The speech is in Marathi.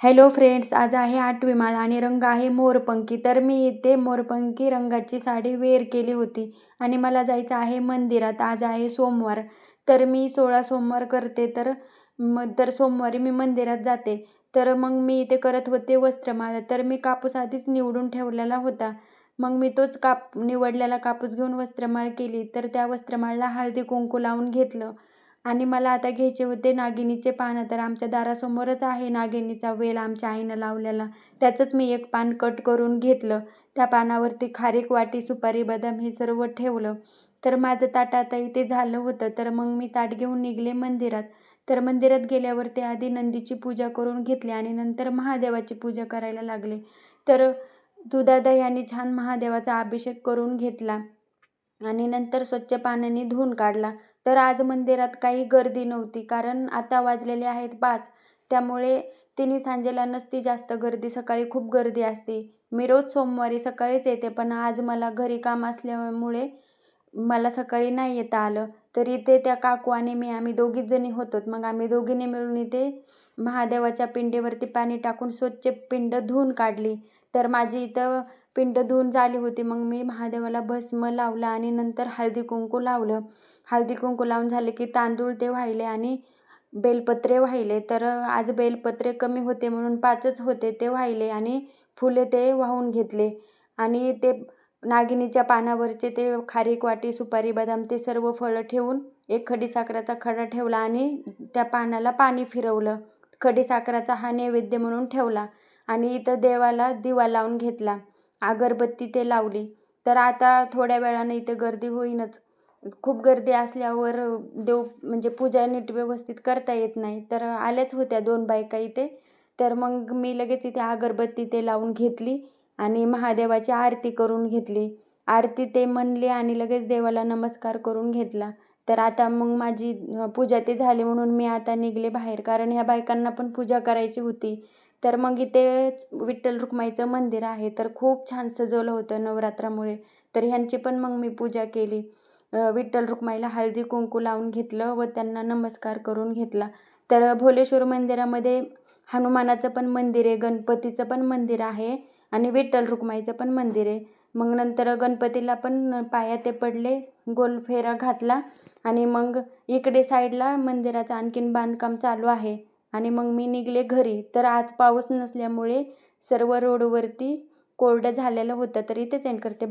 हॅलो फ्रेंड्स, आज आहे 8वी माळ आणि रंग आहे मोरपंखी. तर मी इथे मोरपंखी रंगाची साडी वेअर केली होती आणि मला जायचं आहे मंदिरात. आज आहे सोमवार, तर मी 16 सोमवार करते. तर सोमवारी मी मंदिरात जाते. तर मग मी इथे करत होते वस्त्रमाळ. तर मी कापूस आधीच निवडून ठेवलेला होता. मग मी तोच निवडलेला कापूस घेऊन वस्त्रमाळ केली. तर त्या वस्त्रमाळला हळदी कुंकू लावून घेतलं आणि मला आता घ्यायचे होते नागिनीचे पानं. तर आमच्या दारासमोरच आहे नागिनीचा वेल आमच्या आईनं लावलेला. त्याचंच मी एक पान कट करून घेतलं. त्या पानावरती खारीक, वाटी, सुपारी, बदाम हे सर्व ठेवलं. तर माझं ताट आता इथे झालं होतं. तर मग मी ताट घेऊन निघले मंदिरात. तर मंदिरात गेल्यावरती आधी नंदीची पूजा करून घेतली आणि नंतर महादेवाची पूजा करायला लागले. तर दुधादा यांनी छान महादेवाचा अभिषेक करून घेतला आणि नंतर स्वच्छ पाण्याने धुवून काढला. तर आज मंदिरात काही गर्दी नव्हती, कारण आता वाजलेले आहेत 5. त्यामुळे तिन्ही सांजेला नसती जास्त गर्दी, सकाळी खूप गर्दी असते. मी रोज सोमवारी सकाळीच येते, पण आज मला घरी काम असल्यामुळे मला सकाळी नाही येता आलं. तर इथे त्या काकू आणि आम्ही दोघीच जणी होतो. मग आम्ही दोघींनी मिळून इथे महादेवाच्या पिंडीवरती पाणी टाकून स्वच्छ पिंड धुवून काढली. तर माझी इथं पिंड धुवून झाली होती. मग मी महादेवाला भस्म लावला आणि नंतर हळदी कुंकू लावलं. हळदी कुंकू लावून झाले की तांदूळ ते वाहिले आणि बेलपत्रे वाहिले. तर आज बेलपत्रे कमी होते म्हणून 5च होते, ते वाहिले आणि फुले ते वाहून घेतले आणि ते नागिनीच्या पानावरचे ते खारीक, वाटी, सुपारी, बदाम ते सर्व फळं ठेवून एक खडीसाखराचा खडा ठेवला आणि त्या पानाला पाणी फिरवलं. खडीसाखराचा हा नैवेद्य म्हणून ठेवला आणि इथं देवाला दिवा लावून घेतला. अगरबत्ती ते लावली. तर आता थोड्या वेळानं इथे गर्दी होईनच. खूप गर्दी असल्यावर म्हणजे पूजा नीट व्यवस्थित करता येत नाही. तर आल्याच होत्या 2 बायका इथे. तर मग मी लगेच इथे अगरबत्ती ते लावून घेतली आणि महादेवाची आरती करून घेतली. आरती ते म्हणली आणि लगेच देवाला नमस्कार करून घेतला. तर आता मग माझी पूजा ते झाली म्हणून मी आता निघले बाहेर, कारण ह्या बायकांना पण पूजा करायची होती. तर मग इथेच विठ्ठल रुक्माईचं मंदिर आहे. तर खूप छान सजवलं होतं नवरात्रामुळे. तर ह्यांची पण मग मी पूजा केली. विठ्ठल रुक्माईला हळदी कुंकू लावून घेतलं व त्यांना नमस्कार करून घेतला. तर भोलेश्वर मंदिरामध्ये हनुमानाचं पण मंदिर आहे, गणपतीचं पण मंदिर आहे आणि विठ्ठल रुक्माईचं पण मंदिर आहे. मग नंतर गणपतीला पण पाया ते पडले, गोल फेरा घातला आणि मग इकडे साईडला मंदिराचं आणखीन बांधकाम चालू आहे आणि मग मी निघले घरी. तर आज पाऊस नसल्यामुळे सर्व रोडवरती कोरडं झालेलं होतं. तर इथेच एंड करते.